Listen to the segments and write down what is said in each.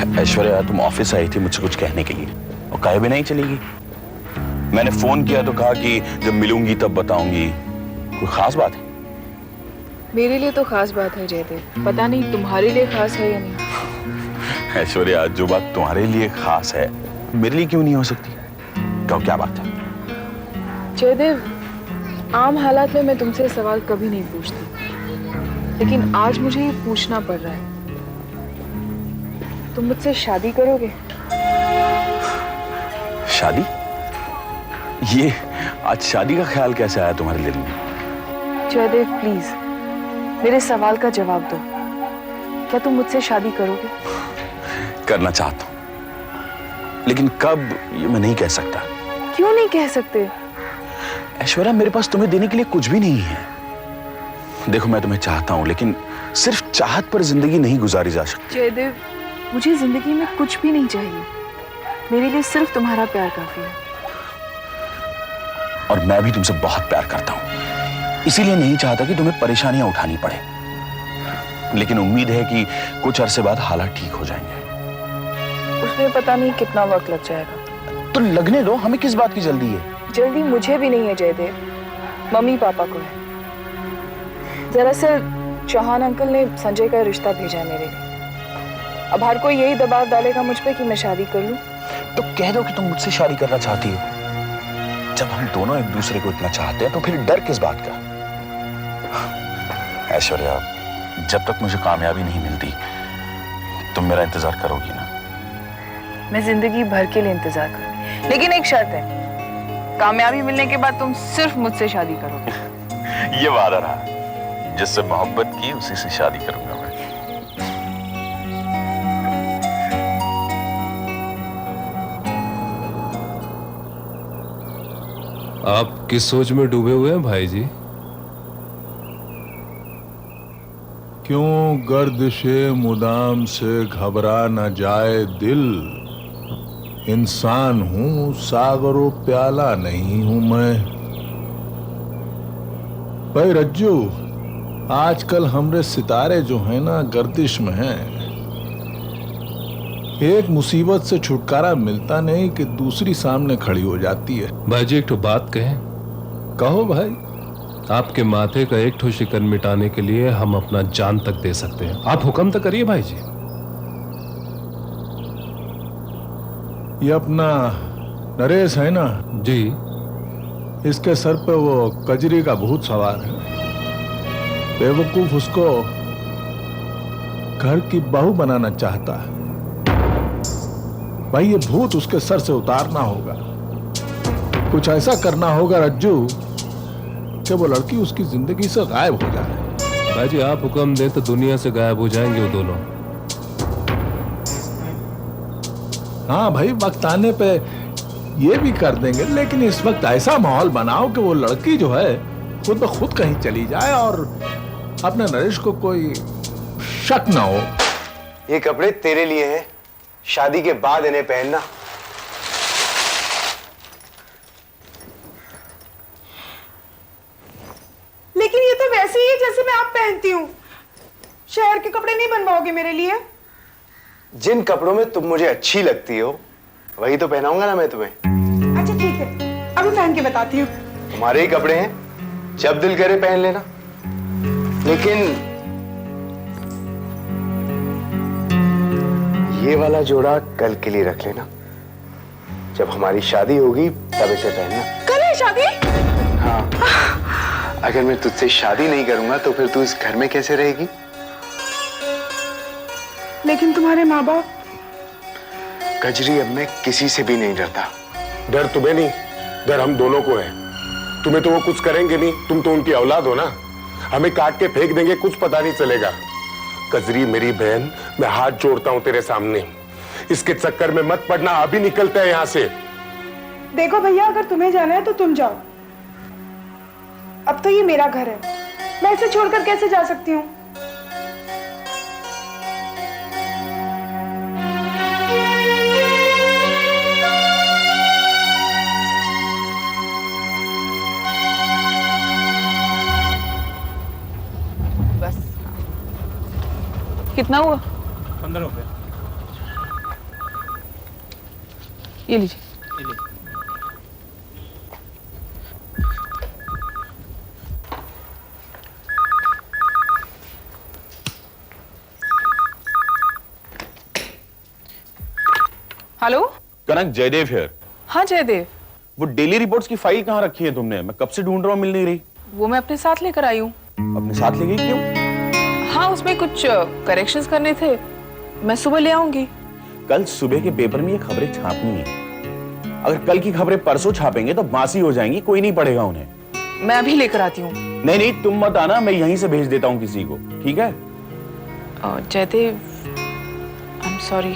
ऐश्वर्या, तुम ऑफिस आई थी मुझसे कुछ कहने के लिए और कहे भी नहीं चलेगी। मैंने फोन किया तो कहा कि जब मिलूंगी तब बताऊंगी। कोई खास बात है? मेरे लिए तो खास बात है जयदेव, पता नहीं तुम्हारे लिए खास है या नहीं। ऐश्वर्या, जो बात तुम्हारे लिए खास है मेरे लिए क्यों नहीं हो सकती? कहो क्या बात है? जयदेव, आम हालात में मैं तुमसे सवाल कभी नहीं पूछती, लेकिन आज मुझे ये पूछना पड़ रहा है। तुम मुझसे शादी करोगे? शादी? ये आज शादी का ख्याल कैसे आया तुम्हारे दिल में? जयदेव प्लीज मेरे सवाल का जवाब दो। क्या तुम मुझसे शादी करोगे? करना चाहता हूं, लेकिन कब ये मैं नहीं कह सकता। क्यों नहीं कह सकते? ऐश्वर्या, मेरे पास तुम्हें देने के लिए कुछ भी नहीं है। देखो, मैं तुम्हें चाहता हूं, लेकिन सिर्फ चाहत पर जिंदगी नहीं गुजारी जा सकती। जयदेव, मुझे जिंदगी में कुछ भी नहीं चाहिए। मेरे लिए सिर्फ तुम्हारा प्यार काफी है। और मैं भी तुमसे बहुत प्यार करता हूं, इसीलिए नहीं चाहता कि तुम्हें परेशानियां उठानी पड़े। लेकिन उम्मीद है कि कुछ अरसे बाद हालात ठीक हो जाएंगे। उसमें पता नहीं कितना वक्त लग जाएगा। तो लगने दो, हमें किस बात की जल्दी है? जल्दी मुझे भी नहीं है जयदेव, मम्मी पापा को है। दरअसल चौहान अंकल ने संजय का रिश्ता भेजा है मेरे लिए। अब हर कोई यही दबाव डालेगा मुझ पे कि मैं शादी कर लूं। तो कह दो कि तुम मुझसे शादी करना चाहती हो। जब हम दोनों एक दूसरे को इतना चाहते हैं तो फिर डर किस बात का? ऐश्वर्या, जब तक मुझे कामयाबी नहीं मिलती तुम मेरा इंतजार करोगी ना? मैं जिंदगी भर के लिए इंतजार करूंगी, लेकिन एक शर्त है, कामयाबी मिलने के बाद तुम सिर्फ मुझसे शादी करोगे। ये वादा रहा, जिससे मोहब्बत की उसी से शादी करूंगा मैं। आप किस सोच में डूबे हुए हैं भाई जी? क्यों गर्दिशे मुदाम से घबरा न जाए दिल। इंसान हूं, सागरों प्याला नहीं हूं मैं। भाई रज्जू, आजकल हमरे सितारे जो हैं ना गर्दिश में हैं। एक मुसीबत से छुटकारा मिलता नहीं कि दूसरी सामने खड़ी हो जाती है। भाई जी एक ठो बात कहें? कहो भाई। आपके माथे का एक ठो शिकन मिटाने के लिए हम अपना जान तक दे सकते हैं। आप हुक्म तो करिए भाई जी। ये अपना नरेश है ना जी, इसके सर पे वो कजरी का भूत सवार है। बेवकूफ उसको घर की बहू बनाना चाहता है। भाई ये भूत उसके सर से उतारना होगा। कुछ ऐसा करना होगा रज्जू कि वो लड़की उसकी जिंदगी से गायब हो जाए। भाई जी आप हुक्म दें तो दुनिया से गायब हो जाएंगे वो दोनों। हाँ भाई, वक्त आने पे ये भी कर देंगे, लेकिन इस वक्त ऐसा माहौल बनाओ कि वो लड़की जो है खुद ब खुद कहीं चली जाए और अपने नरेश को कोई शक ना हो। ये कपड़े तेरे लिए हैं, शादी के बाद इन्हें पहनना। लेकिन ये तो वैसे ही है जैसे मैं आप पहनती हूँ। शहर के कपड़े नहीं बनवाओगे मेरे लिए? जिन कपड़ों में तुम मुझे अच्छी लगती हो वही तो पहनाऊंगा ना मैं तुम्हें। अच्छा ठीक है, अभी पहन के बताती हूँ। तुम्हारे ही कपड़े हैं, जब दिल करे पहन लेना। लेकिन ये वाला जोड़ा कल के लिए रख लेना। जब हमारी शादी होगी तब इसे पहनना। कल है शादी? हाँ, अगर मैं तुझसे शादी नहीं करूंगा तो फिर तू इस घर में कैसे रहेगी? लेकिन तुम्हारे माँ बाप? कजरी, अब मैं किसी से भी नहीं डरता। डर तुम्हें नहीं, डर हम दोनों को है। तुम्हें तो वो कुछ करेंगे नहीं, तुम तो उनकी औलाद हो ना। हमें काट के फेंक देंगे, कुछ पता नहीं चलेगा। कजरी मेरी बहन, मैं हाथ जोड़ता हूं तेरे सामने, इसके चक्कर में मत पड़ना। अभी निकलते हैं यहां से। देखो भैया, अगर तुम्हें जाना है तो तुम जाओ। अब तो ये मेरा घर है, मैं इसे छोड़कर कैसे जा सकती हूँ? कितना हुआ? 15 रुपए। ये लीजिए। हेलो। कनक, जयदेव हियर। हाँ जयदेव। वो डेली रिपोर्ट्स की फाइल कहाँ रखी है तुमने? मैं कब से ढूंढ रहा हूँ, मिल नहीं रही। वो मैं अपने साथ लेकर आई हूँ। अपने साथ ले गई क्यों? हाँ, उसमें कुछ करेक्शंस करने थे, मैं सुबह ले आऊंगी। कल सुबह के पेपर में ये खबरें छापनी है। अगर कल की खबरें परसों छापेंगे तो बासी हो जाएंगी, कोई नहीं पढ़ेगा उन्हें। मैं अभी लेकर आती हूँ। नहीं नहीं, तुम मत आना, मैं यहीं से भेज देता हूँ किसी को, ठीक है? Jaydev, I am sorry.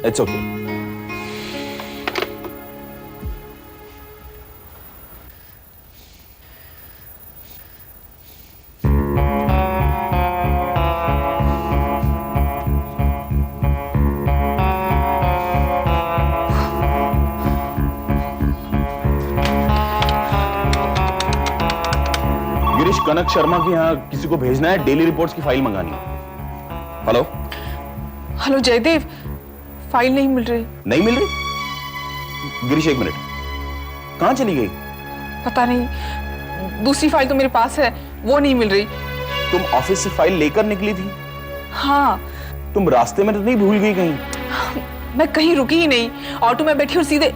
It's okay. Girish, Kanak Sharma के यहाँ किसी को भेजना है, डेली रिपोर्ट्स की फाइल मंगानी है। हेलो। हेलो जयदेव, फाइल नहीं मिल रही। नहीं मिल रही? गिरीश एक मिनट, कहाँ चली गई? पता नहीं, दूसरी फाइल तो मेरे पास है, वो नहीं मिल रही। तुम ऑफिस से फाइल लेकर निकली थी? हाँ। तुम रास्ते में तो नहीं भूल गई कहीं? मैं कहीं रुकी ही नहीं, ऑटो में बैठी और सीधे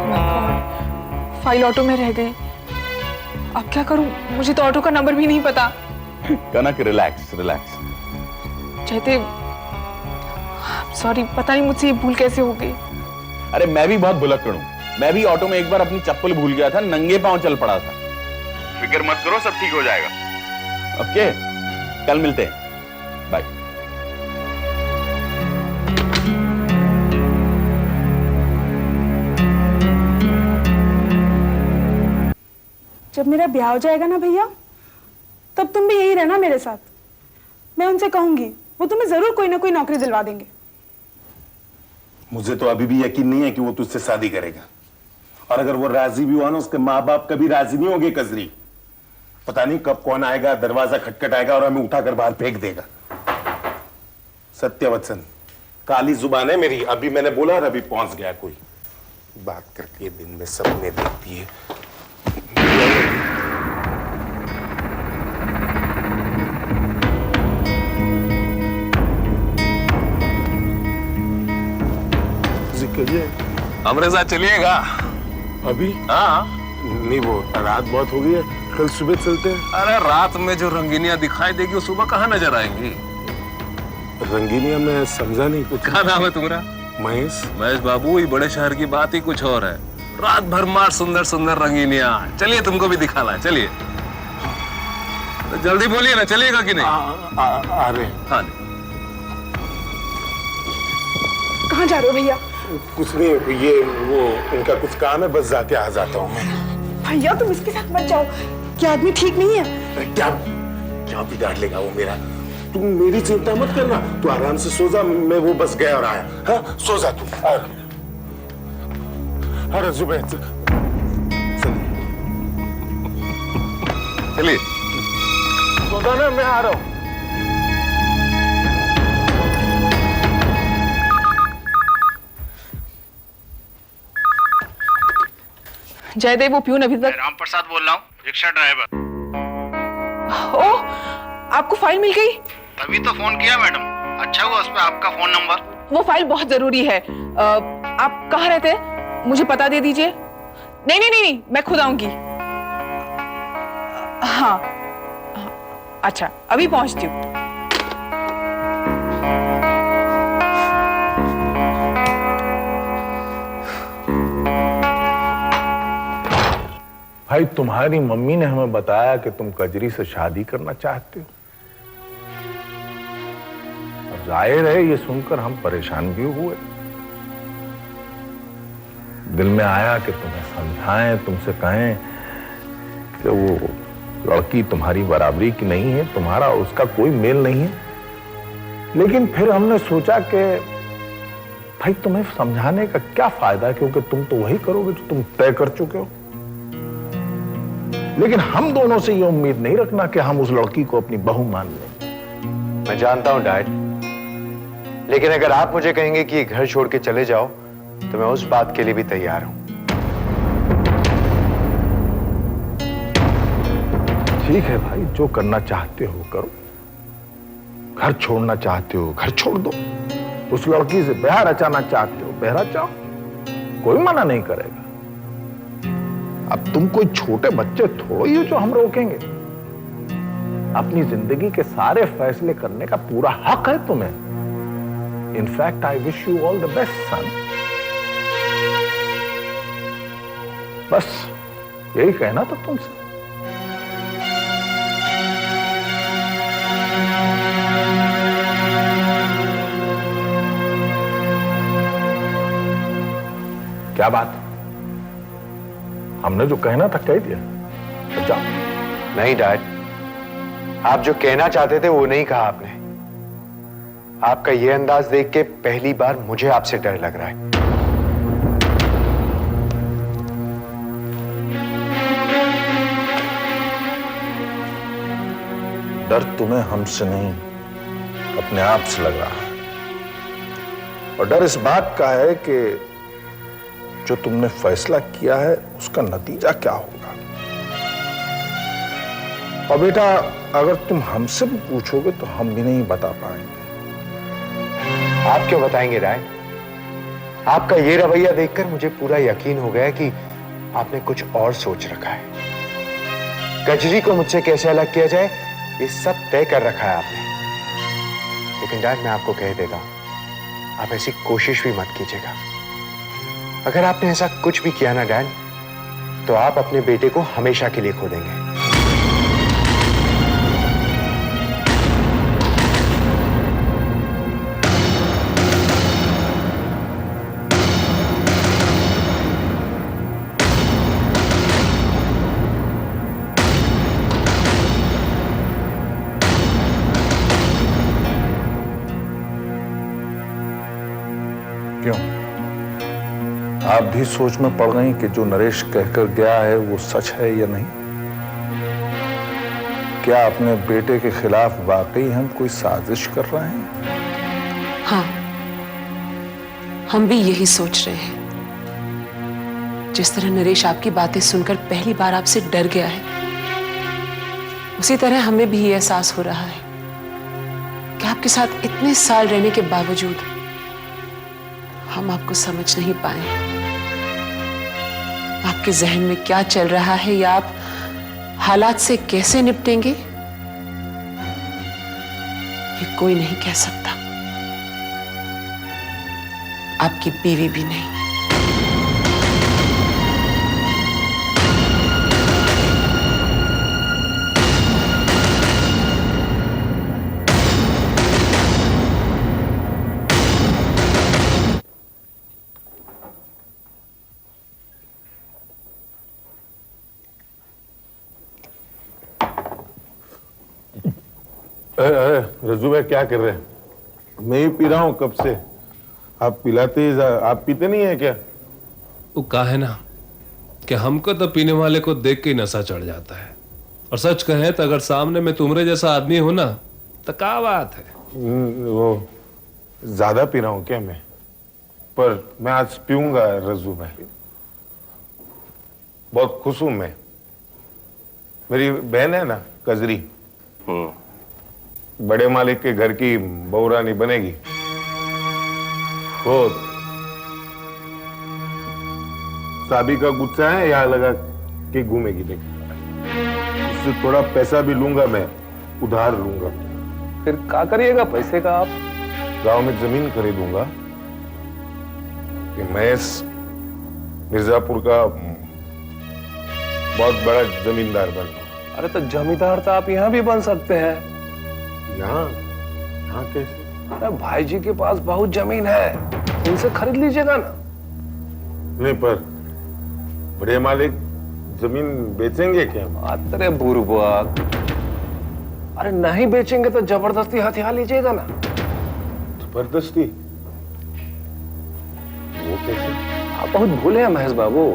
My God, फाइल ऑटो में रह गई। अब क्या करूं? मुझे तो ऑटो का नंबर भी नहीं पता। कनक, रिलैक्स रिलैक्स। जयदेव, सॉरी, पता नहीं मुझसे ये भूल कैसे हो गई। अरे मैं भी बहुत भुलक्कड़ हूं। मैं भी ऑटो में एक बार अपनी चप्पल भूल गया था, नंगे पांव चल पड़ा था। फिक्र मत करो, सब ठीक हो जाएगा। ओके, कल मिलते हैं। बाय। जब मेरा ब्याह हो जाएगा ना भैया, तब तुम भी यही रहना मेरे साथ। मैं उनसे कहूंगी, वो तुम्हें जरूर कोई ना कोई नौकरी दिलवा देंगे। मुझे तो अभी भी यकीन नहीं है कि वो तुझसे शादी करेगा, और अगर वो राजी भी हुआ ना, उसके माँ बाप कभी राजी नहीं होंगे। कजरी, पता नहीं कब कौन आएगा, दरवाजा खटखटाएगा और हमें उठाकर बाहर फेंक देगा। सत्यवचन, काली जुबान है मेरी। अभी मैंने बोला और अभी पहुंच गया कोई। बात करती है, दिन में सपने देखती है। हमारे साथ चलिएगा? अभी? हाँ। नहीं, वो रात बहुत हो गई है, कल सुबह चलते हैं। अरे रात में जो रंगीनियां दिखाई देगी वो सुबह कहाँ नजर आएंगी? रंगीनिया मैं समझा नहीं कुछ। क्या नाम है तुम्हारा? महेश। महेश बाबू, ये बड़े शहर की बात ही कुछ और है। रात भर मार सुंदर सुंदर रंगीनियां। चलिए तुमको भी दिखा लाए, चलिए। तो जल्दी बोलिए ना, चलिएगा कि नहीं? आ रहे। हाँ। कहाँ जा रहे हो भैया? कुछ नहीं, ये वो उनका कुछ काम है, बस जाके आ जाता हूँ मैं। भैया तुम इसके साथ मत जाओ, क्या आदमी ठीक नहीं है। क्या क्या बिगाड़ लेगा वो मेरा? तुम मेरी चिंता मत करना, तू आराम से सो जा। मैं वो बस गया और आया। हाँ, सो जा तू। अरे जुबैर, चलिए। सो जा ना, मैं आ रहा हूँ। जयदेव, वो प्यून अभी तक। राम प्रसाद बोल रहा हूँ, रिक्शा ड्राइवर। ओह, आपको फाइल मिल गई? तभी तो फोन किया मैडम। अच्छा हुआ उस पे आपका फोन नंबर। वो फाइल बहुत जरूरी है। आप कहाँ रहते हैं? मुझे पता दे दीजिए। नहीं नहीं नहीं नहीं, मैं खुद आऊंगी। हाँ, अच्छा, अभी पहुंचती हूँ। भाई, तुम्हारी मम्मी ने हमें बताया कि तुम कजरी से शादी करना चाहते हो। और जाहिर है, ये सुनकर हम परेशान भी हुए। दिल में आया कि तुम्हें समझाएं, तुमसे कहें कि वो लड़की तुम्हारी बराबरी की नहीं है, तुम्हारा उसका कोई मेल नहीं है। लेकिन फिर हमने सोचा कि भाई, तुम्हें समझाने का क्या फायदा, क्योंकि तुम तो वही करोगे जो तुम तय कर चुके हो। लेकिन हम दोनों से ये उम्मीद नहीं रखना कि हम उस लड़की को अपनी बहू मान लें। मैं जानता हूं डैड, लेकिन अगर आप मुझे कहेंगे कि घर छोड़ के चले जाओ तो मैं उस बात के लिए भी तैयार हूं। ठीक है भाई, जो करना चाहते हो करो। घर छोड़ना चाहते हो घर छोड़ दो। उस लड़की से ब्याह रचाना चाहते हो ब्याह रचाओ, कोई मना नहीं करेगा। अब तुम कोई छोटे बच्चे थोड़ी हो जो हम रोकेंगे। अपनी जिंदगी के सारे फैसले करने का पूरा हक है तुम्हें। In fact I wish you all the best सन। बस यही कहना था तुमसे। क्या बात, हमने जो कहना था कह दिया? अच्छा। नहीं डैड, आप जो कहना चाहते थे वो नहीं कहा आपने। आपका ये अंदाज देख के पहली बार मुझे आपसे डर लग रहा है। डर तुम्हें हमसे नहीं अपने आप से लग रहा है। और डर इस बात का है कि जो तुमने फैसला किया है उसका नतीजा क्या होगा। और बेटा, अगर तुम हमसे भी पूछोगे तो हम भी नहीं बता पाएंगे। आप क्यों बताएंगे डैड? आपका ये रवैया देखकर मुझे पूरा यकीन हो गया कि आपने कुछ और सोच रखा है। कजरी को मुझसे कैसे अलग किया जाए ये सब तय कर रखा है आपने। लेकिन डैड, मैं आपको कह देता हूं, आप ऐसी कोशिश भी मत कीजिएगा। अगर आपने ऐसा कुछ भी किया ना डैड, तो आप अपने बेटे को हमेशा के लिए खो देंगे। क्यों, आप भी सोच में पड़ गई कि जो नरेश कहकर गया है वो सच है या नहीं? क्या अपने बेटे के खिलाफ वाकई हम कोई साजिश कर रहे हैं? हाँ, हम भी यही सोच रहे हैं। जिस तरह नरेश आपकी बातें सुनकर पहली बार आपसे डर गया है, उसी तरह हमें भी ये एहसास हो रहा है कि आपके साथ इतने साल रहने के बावजूद हम आपको समझ नहीं पाए। आपके जहन में क्या चल रहा है या आप हालात से कैसे निपटेंगे, ये कोई नहीं कह सकता, आपकी बीवी भी नहीं। रज्जू भाई क्या कर रहे हैं? मैं ही पी रहा हूँ कब से। आप पिलाते ही आप पीते नहीं है क्या? वो कहा है ना कि हमको तो पीने वाले को देख के ही नशा चढ़ जाता है। और सच कहें तो अगर सामने में तुम्हारे जैसा आदमी हो ना तो क्या बात है। वो ज्यादा पी रहा हूँ क्या मैं? पर मैं आज पीऊंगा रज्जू भाई। बहुत खुश हूं मैं। मेरी बहन है ना कजरी, बड़े मालिक के घर की बहुरानी बनेगी। वो साबी का गुस्सा है, यहाँ लगा के घूमेगी। देख, उससे थोड़ा पैसा भी लूंगा मैं, उधार लूंगा। फिर क्या करिएगा पैसे का? आप गांव में जमीन खरीदूंगा कि मैं मिर्जापुर का बहुत बड़ा जमींदार बन। अरे तो जमींदार तो आप यहाँ भी बन सकते हैं। यहाँ कैसे? अरे भाई जी के पास बहुत जमीन है, उनसे खरीद लीजिएगा ना। नहीं, पर बड़े मालिक जमीन बेचेंगे क्या? अरे बुर्बक, अरे नहीं बेचेंगे तो जबरदस्ती हथियार लीजिएगा ना। जबरदस्ती? वो कैसे? आप बहुत भूले हैं महेश बाबू,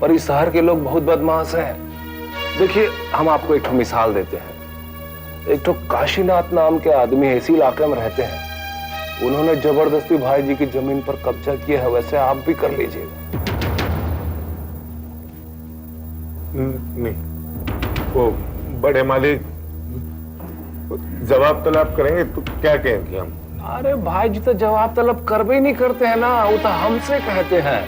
पर इस शहर के लोग बहुत बदमाश हैं। देखिए, हम आपको एक मिसाल देते हैं। एक तो काशीनाथ नाम के आदमी इसी इलाके में रहते हैं। उन्होंने जबरदस्ती भाई जी की जमीन पर कब्जा किया है, वैसे आप भी कर लीजिएगा। नहीं, वो बड़े मालिक जवाब तलब करेंगे तो क्या कहेंगे हम? अरे भाई जी तो जवाब तलब कर भी नहीं करते हैं ना, वो तो हमसे कहते हैं।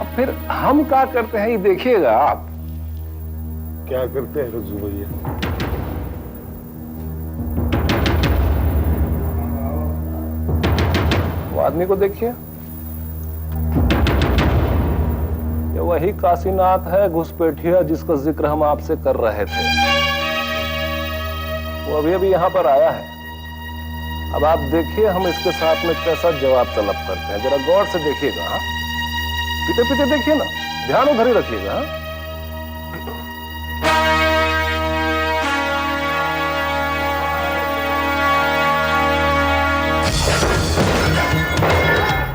अब फिर हम क्या करते हैं ये देखिएगा आप। क्या करते हैं रज्जू भैया? वो आदमी को देखिए, ये वही काशीनाथ है घुसपैठिया जिसका जिक्र हम आपसे कर रहे थे। वो अभी अभी यहां पर आया है। अब आप देखिए हम इसके साथ में कैसा जवाब तलब करते हैं, जरा गौर से देखिएगा। हाँ? पीते पीते देखिए ना, ध्यान उधर ही रखिएगा। हाँ?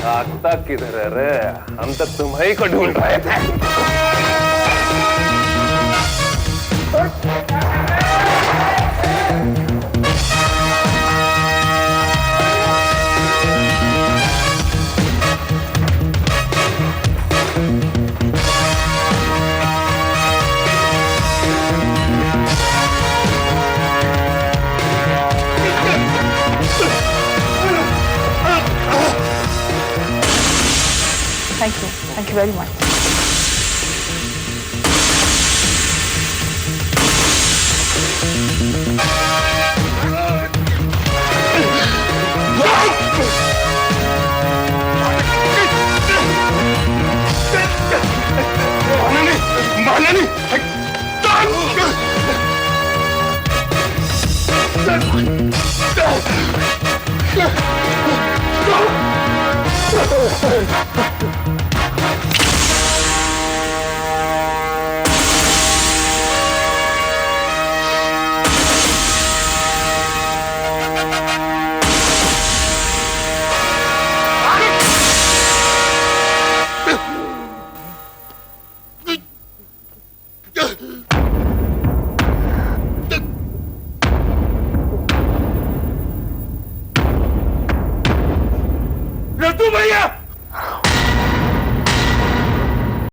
आगता किधर है रे? हम तो तुम्हें को ढूंढ रहे थे। Thank you very much. रज्जू भैया